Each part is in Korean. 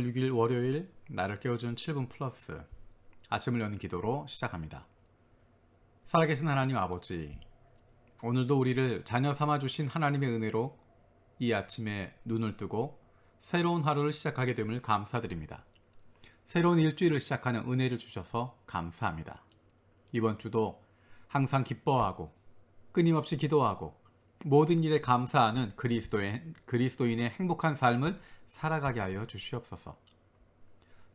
4월 6일 월요일 나를 깨워준 7분 플러스 아침을 여는 기도로 시작합니다. 살아계신 하나님 아버지, 오늘도 우리를 자녀 삼아주신 하나님의 은혜로 이 아침에 눈을 뜨고 새로운 하루를 시작하게 됨을 감사드립니다. 새로운 일주일을 시작하는 은혜를 주셔서 감사합니다. 이번 주도 항상 기뻐하고 끊임없이 기도하고 모든 일에 감사하는 그리스도인의 행복한 삶을 살아가게 하여 주시옵소서.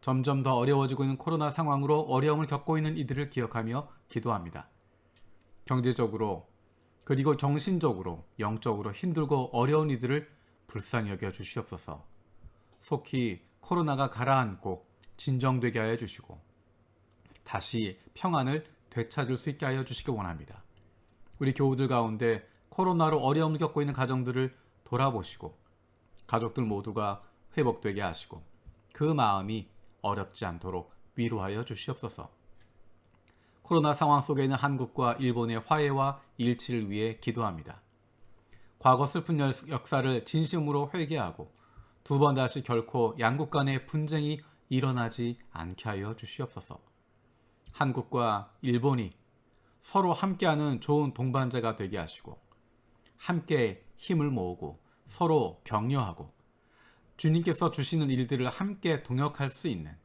점점 더 어려워지고 있는 코로나 상황으로 어려움을 겪고 있는 이들을 기억하며 기도합니다. 경제적으로 그리고 정신적으로 영적으로 힘들고 어려운 이들을 불쌍히 여겨 주시옵소서. 속히 코로나가 가라앉고 진정되게 하여 주시고 다시 평안을 되찾을 수 있게 하여 주시기 원합니다. 우리 교우들 가운데 코로나로 어려움을 겪고 있는 가정들을 돌아보시고 가족들 모두가 회복되게 하시고 그 마음이 어렵지 않도록 위로하여 주시옵소서. 코로나 상황 속에 있는 한국과 일본의 화해와 일치를 위해 기도합니다. 과거 슬픈 역사를 진심으로 회개하고 두 번 다시 결코 양국 간의 분쟁이 일어나지 않게 하여 주시옵소서. 한국과 일본이 서로 함께하는 좋은 동반자가 되게 하시고 함께 힘을 모으고 서로 격려하고 주님께서 주시는 일들을 함께 동역할 수 있는,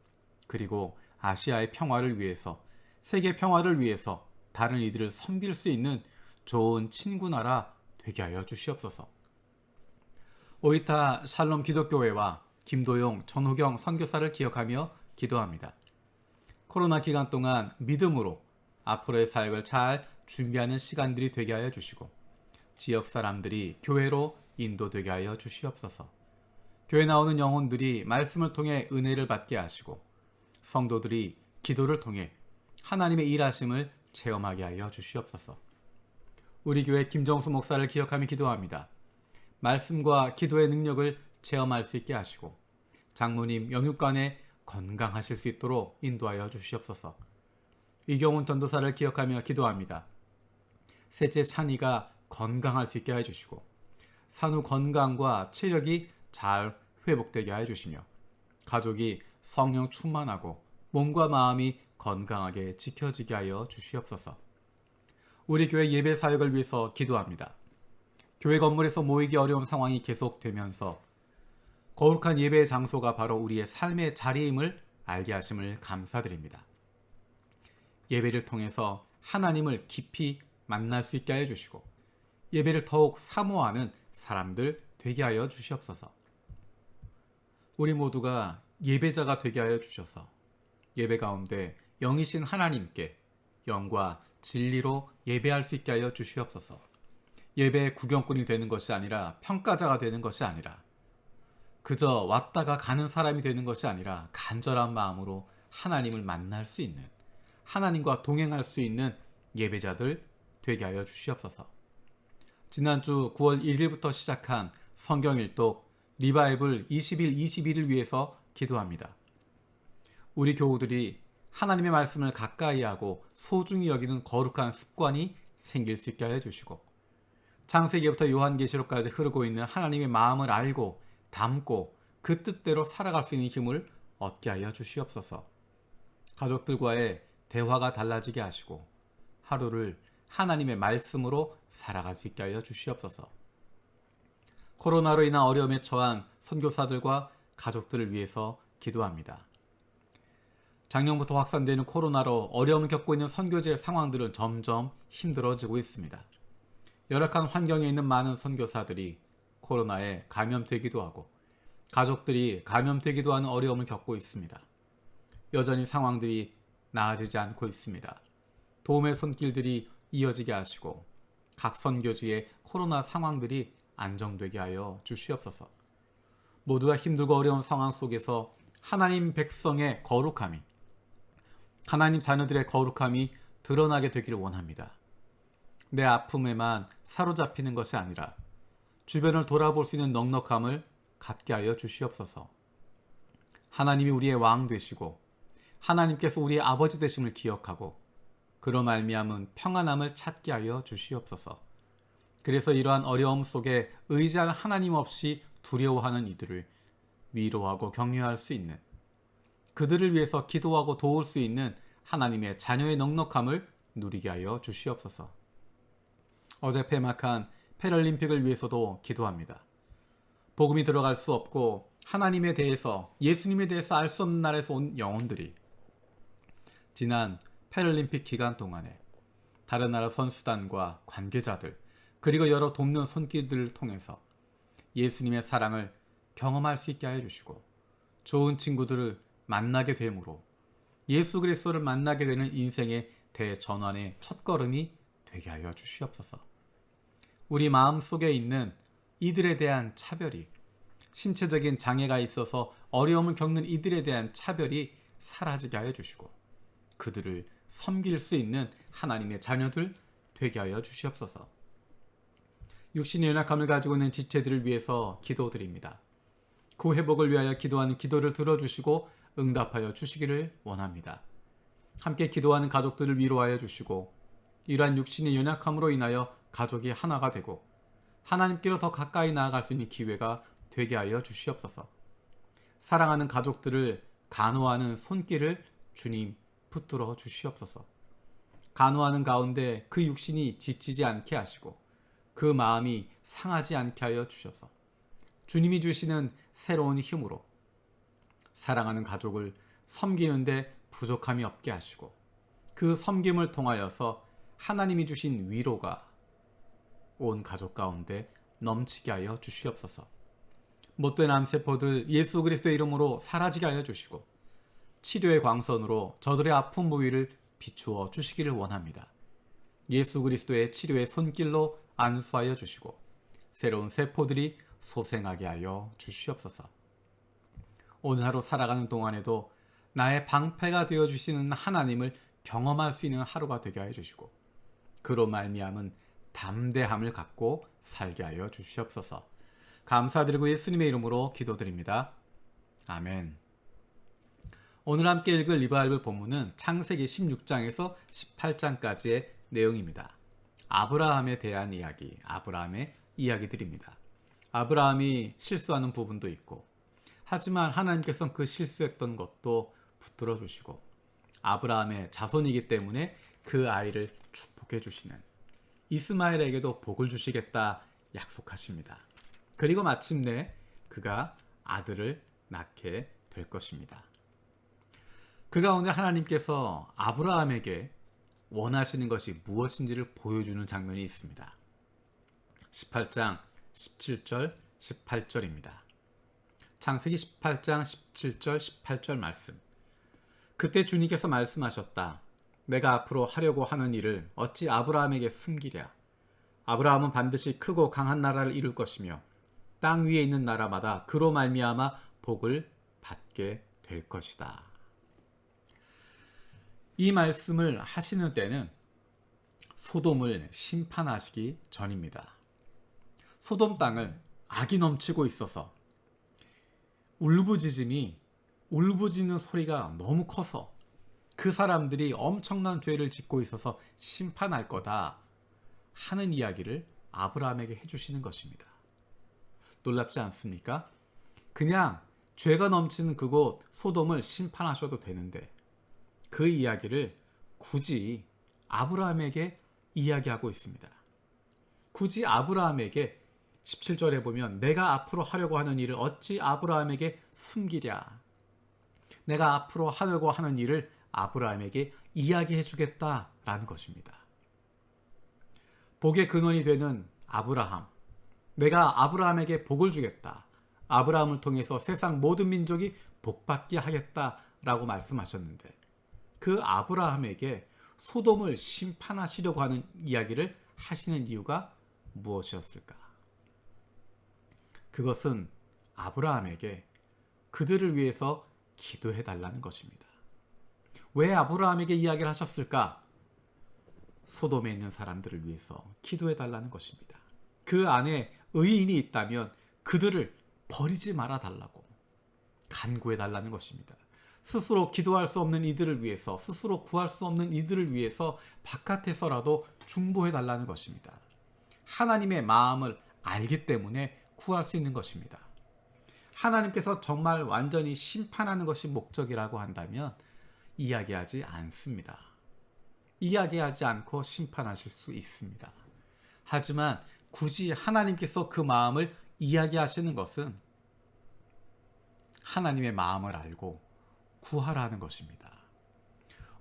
그리고 아시아의 평화를 위해서, 세계 평화를 위해서 다른 이들을 섬길 수 있는 좋은 친구 나라 되게 하여 주시옵소서. 오이타 샬롬 기독교회와 김도용, 전호경 선교사를 기억하며 기도합니다. 코로나 기간 동안 믿음으로 앞으로의 사역을 잘 준비하는 시간들이 되게 하여 주시고 지역 사람들이 교회로 인도되게 하여 주시옵소서. 교회 나오는 영혼들이 말씀을 통해 은혜를 받게 하시고 성도들이 기도를 통해 하나님의 일하심을 체험하게 하여 주시옵소서. 우리 교회 김정수 목사를 기억하며 기도합니다. 말씀과 기도의 능력을 체험할 수 있게 하시고 장모님 영육간에 건강하실 수 있도록 인도하여 주시옵소서. 이경훈 전도사를 기억하며 기도합니다. 셋째 찬이가 건강할 수 있게 해주시고 산후 건강과 체력이 잘 회복되게 해주시며 가족이 성령 충만하고 몸과 마음이 건강하게 지켜지게 하여 주시옵소서. 우리 교회 예배 사역을 위해서 기도합니다. 교회 건물에서 모이기 어려운 상황이 계속되면서 거룩한 예배의 장소가 바로 우리의 삶의 자리임을 알게 하심을 감사드립니다. 예배를 통해서 하나님을 깊이 만날 수 있게 해주시고 예배를 더욱 사모하는 사람들 되게 하여 주시옵소서. 우리 모두가 예배자가 되게 하여 주셔서 예배 가운데 영이신 하나님께 영과 진리로 예배할 수 있게 하여 주시옵소서. 예배의 구경꾼이 되는 것이 아니라 평가자가 되는 것이 아니라 그저 왔다가 가는 사람이 되는 것이 아니라 간절한 마음으로 하나님을 만날 수 있는, 하나님과 동행할 수 있는 예배자들 되게 하여 주시옵소서. 지난주 9월 1일부터 시작한 성경 일독 리바이블 20일 21을 위해서 기도합니다. 우리 교우들이 하나님의 말씀을 가까이 하고 소중히 여기는 거룩한 습관이 생길 수 있게 하여 주시고 창세기부터 요한계시록까지 흐르고 있는 하나님의 마음을 알고 담고 그 뜻대로 살아갈 수 있는 힘을 얻게 하여 주시옵소서. 가족들과의 대화가 달라지게 하시고 하루를 하나님의 말씀으로 살아갈 수 있게 하여 주시옵소서. 코로나로 인한 어려움에 처한 선교사들과 가족들을 위해서 기도합니다. 작년부터 확산되는 코로나로 어려움을 겪고 있는 선교지의 상황들은 점점 힘들어지고 있습니다. 열악한 환경에 있는 많은 선교사들이 코로나에 감염되기도 하고 가족들이 감염되기도 하는 어려움을 겪고 있습니다. 여전히 상황들이 나아지지 않고 있습니다. 도움의 손길들이 이어지게 하시고 각 선교지의 코로나 상황들이 안정되게 하여 주시옵소서. 모두가 힘들고 어려운 상황 속에서 하나님 백성의 거룩함이, 하나님 자녀들의 거룩함이 드러나게 되기를 원합니다. 내 아픔에만 사로잡히는 것이 아니라 주변을 돌아볼 수 있는 넉넉함을 갖게 하여 주시옵소서. 하나님이 우리의 왕 되시고 하나님께서 우리의 아버지 되심을 기억하고 그로 말미암은 평안함을 찾게 하여 주시옵소서. 그래서 이러한 어려움 속에 의지할 하나님 없이 두려워하는 이들을 위로하고 격려할 수 있는, 그들을 위해서 기도하고 도울 수 있는 하나님의 자녀의 넉넉함을 누리게 하여 주시옵소서. 어제 폐막한 패럴림픽을 위해서도 기도합니다. 복음이 들어갈 수 없고 하나님에 대해서, 예수님에 대해서 알 수 없는 나라에서 온 영혼들이 지난 패럴림픽 기간 동안에 다른 나라 선수단과 관계자들, 그리고 여러 돕는 손길들을 통해서 예수님의 사랑을 경험할 수 있게 하여 주시고, 좋은 친구들을 만나게 됨으로 예수 그리스도를 만나게 되는 인생의 대전환의 첫걸음이 되게 하여 주시옵소서. 우리 마음속에 있는 이들에 대한 차별이, 신체적인 장애가 있어서 어려움을 겪는 이들에 대한 차별이 사라지게 하여 주시고, 그들을 섬길 수 있는 하나님의 자녀들 되게 하여 주시옵소서. 육신의 연약함을 가지고 있는 지체들을 위해서 기도드립니다. 그 회복을 위하여 기도하는 기도를 들어주시고 응답하여 주시기를 원합니다. 함께 기도하는 가족들을 위로하여 주시고, 이러한 육신의 연약함으로 인하여 가족이 하나가 되고 하나님께로 더 가까이 나아갈 수 있는 기회가 되게 하여 주시옵소서. 사랑하는 가족들을 간호하는 손길을 주님 붙들어 주시옵소서. 간호하는 가운데 그 육신이 지치지 않게 하시고 그 마음이 상하지 않게 하여 주셔서 주님이 주시는 새로운 힘으로 사랑하는 가족을 섬기는데 부족함이 없게 하시고, 그 섬김을 통하여서 하나님이 주신 위로가 온 가족 가운데 넘치게 하여 주시옵소서. 못된 암세포들 예수 그리스도의 이름으로 사라지게 하여 주시고, 치료의 광선으로 저들의 아픈 부위를 비추어 주시기를 원합니다. 예수 그리스도의 치료의 손길로 안수하여 주시고 새로운 세포들이 소생하게 하여 주시옵소서. 오늘 하루 살아가는 동안에도 나의 방패가 되어 주시는 하나님을 경험할 수 있는 하루가 되게 하여 주시고, 그로 말미암은 담대함을 갖고 살게 하여 주시옵소서. 감사드리고 예수님의 이름으로 기도드립니다. 아멘. 오늘 함께 읽을 리바이벌 본문은 창세기 16장에서 18장까지의 내용입니다. 아브라함에 대한 이야기, 아브라함의 이야기들입니다. 아브라함이 실수하는 부분도 있고, 하지만 하나님께서는 그 실수했던 것도 붙들어 주시고, 아브라함의 자손이기 때문에 그 아이를 축복해 주시는, 이스마엘에게도 복을 주시겠다 약속하십니다. 그리고 마침내 그가 아들을 낳게 될 것입니다. 그 가운데 하나님께서 아브라함에게 원하시는 것이 무엇인지를 보여주는 장면이 있습니다. 18장 17절 18절입니다. 창세기 18장 17절 18절 말씀. 그때 주님께서 말씀하셨다. 내가 앞으로 하려고 하는 일을 어찌 아브라함에게 숨기랴. 아브라함은 반드시 크고 강한 나라를 이룰 것이며 땅 위에 있는 나라마다 그로 말미암아 복을 받게 될 것이다. 이 말씀을 하시는 때는 소돔을 심판하시기 전입니다. 소돔 땅을 악이 넘치고 있어서 울부짖는 소리가 너무 커서 그 사람들이 엄청난 죄를 짓고 있어서 심판할 거다 하는 이야기를 아브라함에게 해주시는 것입니다. 놀랍지 않습니까? 그냥 죄가 넘치는 그곳 소돔을 심판하셔도 되는데 그 이야기를 굳이 아브라함에게 이야기하고 있습니다. 굳이 아브라함에게 17절에 보면 내가 앞으로 하려고 하는 일을 어찌 아브라함에게 숨기랴. 내가 앞으로 하려고 하는 일을 아브라함에게 이야기해 주겠다라는 것입니다. 복의 근원이 되는 아브라함, 내가 아브라함에게 복을 주겠다. 아브라함을 통해서 세상 모든 민족이 복받게 하겠다라고 말씀하셨는데, 그 아브라함에게 소돔을 심판하시려고 하는 이야기를 하시는 이유가 무엇이었을까? 그것은 아브라함에게 그들을 위해서 기도해 달라는 것입니다. 왜 아브라함에게 이야기를 하셨을까? 소돔에 있는 사람들을 위해서 기도해 달라는 것입니다. 그 안에 의인이 있다면 그들을 버리지 말아 달라고 간구해 달라는 것입니다. 스스로 기도할 수 없는 이들을 위해서, 스스로 구할 수 없는 이들을 위해서 바깥에서라도 중보해 달라는 것입니다. 하나님의 마음을 알기 때문에 구할 수 있는 것입니다. 하나님께서 정말 완전히 심판하는 것이 목적이라고 한다면 이야기하지 않습니다. 이야기하지 않고 심판하실 수 있습니다. 하지만 굳이 하나님께서 그 마음을 이야기하시는 것은 하나님의 마음을 알고 구하라는 것입니다.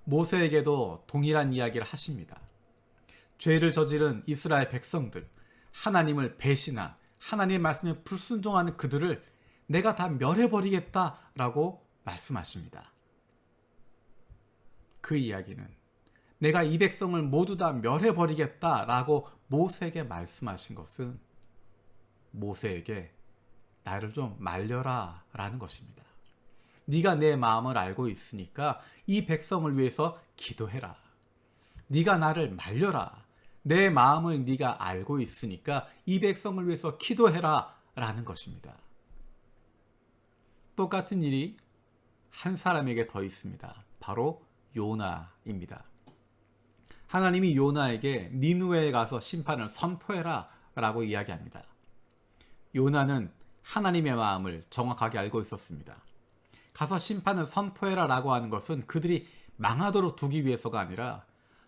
모세에게도 동일한 이야기를 하십니다. 죄를 저지른 이스라엘 백성들, 하나님을 배신한 하나님의 말씀에 불순종하는 그들을 내가 다 멸해버리겠다라고 말씀하십니다. 그 이야기는 내가 이 백성을 모두 다 멸해버리겠다라고 모세에게 말씀하신 것은 모세에게 나를 좀 말려라 라는 것입니다. 네가 내 마음을 알고 있으니까 이 백성을 위해서 기도해라. 네가 나를 말려라. 내 마음을 네가 알고 있으니까 이 백성을 위해서 기도해라 라는 것입니다. 똑같은 일이 한 사람에게 더 있습니다. 바로 요나입니다. 하나님이 요나에게 니느웨에 가서 심판을 선포해라 라고 이야기합니다. 요나는 하나님의 마음을 정확하게 알고 있었습니다. 가서 심판을 선포해라 라고 하는 것은 그들이 망하도록 두기 위해서가 아니라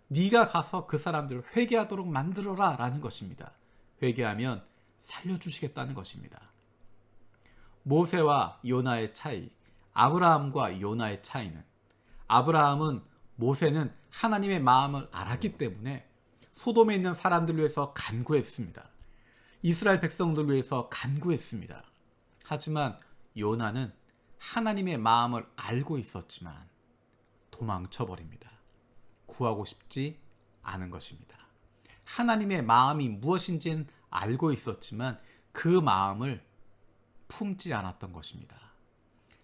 네가 가서 그 사람들을 회개하도록 만들어라 라는 것입니다. 회개하면 살려주시겠다는 것입니다. 모세와 요나의 차이, 아브라함과 요나의 차이는 아브라함은 모세는 하나님의 마음을 알았기 때문에 소돔에 있는 사람들을 위해서 간구했습니다. 이스라엘 백성들을 위해서 간구했습니다. 하지만 요나는 하나님의 마음을 알고 있었지만 도망쳐버립니다. 구하고 싶지 않은 것입니다. 하나님의 마음이 무엇인지는 알고 있었지만 그 마음을 품지 않았던 것입니다.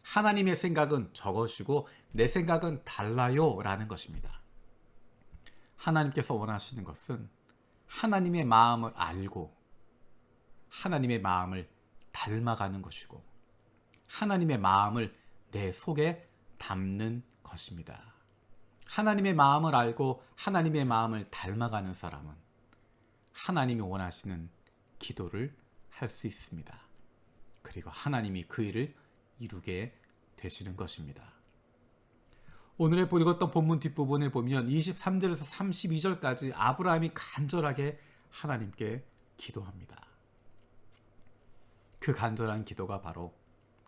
하나님의 생각은 저것이고 내 생각은 달라요 라는 것입니다. 하나님께서 원하시는 것은 하나님의 마음을 알고 하나님의 마음을 닮아가는 것이고 하나님의 마음을 내 속에 담는 것입니다. 하나님의 마음을 알고 하나님의 마음을 닮아가는 사람은 하나님이 원하시는 기도를 할 수 있습니다. 그리고 하나님이 그 일을 이루게 되시는 것입니다. 오늘 읽었던 본문 뒷부분에 보면 23절에서 32절까지 아브라함이 간절하게 하나님께 기도합니다. 그 간절한 기도가 바로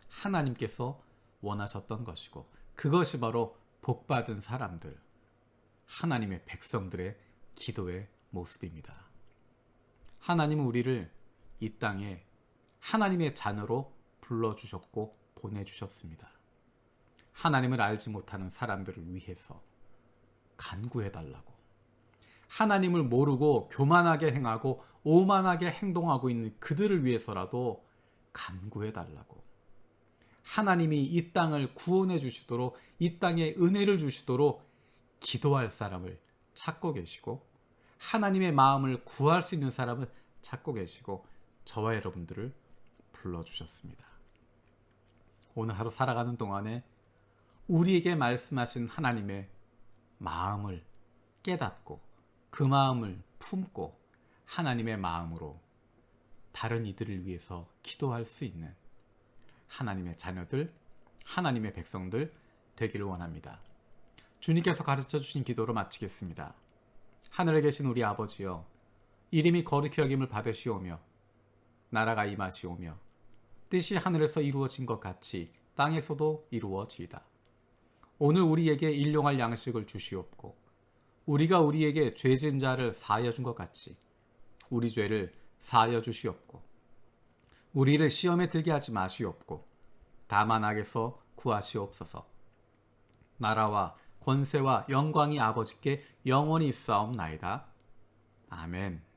하나님께서 원하셨던 것이고 그것이 바로 복받은 사람들, 하나님의 백성들의 기도의 모습입니다. 하나님은 우리를 이 땅에 하나님의 자녀로 불러주셨고 보내주셨습니다. 하나님을 알지 못하는 사람들을 위해서 간구해달라고, 하나님을 모르고 교만하게 행하고 오만하게 행동하고 있는 그들을 위해서라도 간구해달라고, 하나님이 이 땅을 구원해 주시도록, 이 땅에 은혜를 주시도록 기도할 사람을 찾고 계시고 하나님의 마음을 구할 수 있는 사람을 찾고 계시고 저와 여러분들을 불러주셨습니다. 오늘 하루 살아가는 동안에 우리에게 말씀하신 하나님의 마음을 깨닫고 그 마음을 품고 하나님의 마음으로 다른 이들을 위해서 기도할 수 있는 하나님의 자녀들, 하나님의 백성들 되기를 원합니다. 주님께서 가르쳐 주신 기도로 마치겠습니다. 하늘에 계신 우리 아버지여, 이름이 거룩히 여김을 받으시오며 나라가 임하시오며 뜻이 하늘에서 이루어진 것 같이 땅에서도 이루어지이다. 오늘 우리에게 일용할 양식을 주시옵고 우리가 우리에게 죄진 자를 사하여 준 것 같이 우리 죄를 사하여 주시옵고 우리를 시험에 들게 하지 마시옵고 다만 악에서 구하시옵소서. 나라와 권세와 영광이 아버지께 영원히 있사옵나이다. 아멘.